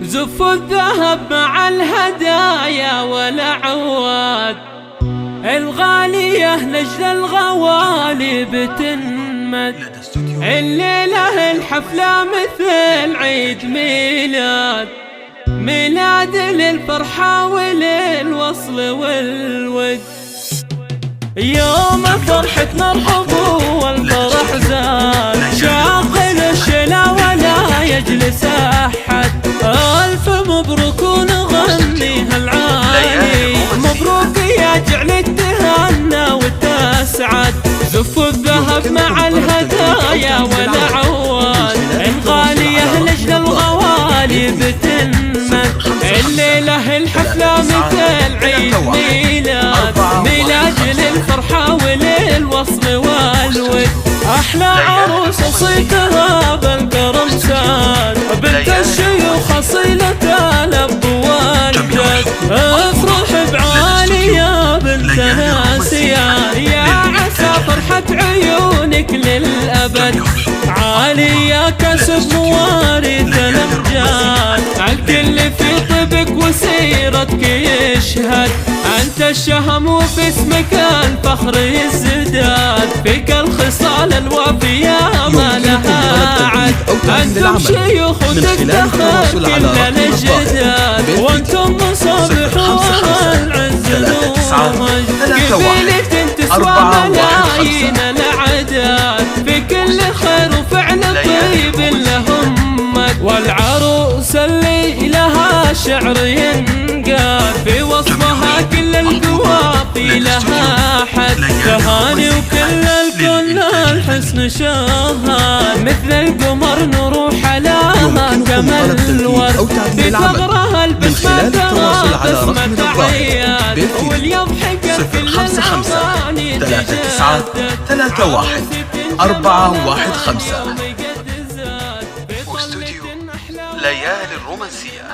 زف الذهب مع الهدايا والعواد، الغالية نجد الغوالي بتنمد. الليلة الحفلة مثل عيد ميلاد، ميلاد للفرحة وللوصل والود. يوم فرحة مرحب والفرح زاد، شاغل الشلا ولا يجلس أحد. ألف مبروك ونغني هالعالي، مبروك يا جعل التهنى وتسعد. زف الذهب مع الهدايا والعواد، الغالية لجل الغوالي بتنمد. الليلة الحفلة مثل عيد ميلاد، ميلاد للفرحة وللوصل والود. أحلى عروس صيتها بالقرمسان، بنت الشيوخ أصيلة الأب والجد. افرح بعالي يا بنت ناسيان، يا عسى فرحة عيونك للأبد. عالي يا كسب موارث الأمجاد، الكل في طبك وسيرتك يشهد. أنت الشهم وفي اسمك الفخر يزداد، فيك الخصال الوفية ما لها عد. أنتم شيوخ وتفتخر كل الجداد، وأنتم مصابيح والعز والمجد. قبيلة تسوى ملايين الأعداد، في كل خير وفعل طيب لهم مد. والعروس اللي لها شعر ينقال، في وصفها كل القوافي لها حد. تهاني وكل الكل الحسن شاهد، مثل القمر نور حلاها كما الورد. في ثغرها البسمة ترى بسمة عياد، واليضحك كل الأغاني تجدد. 39 415 واستوديو ليالي الرومانسية.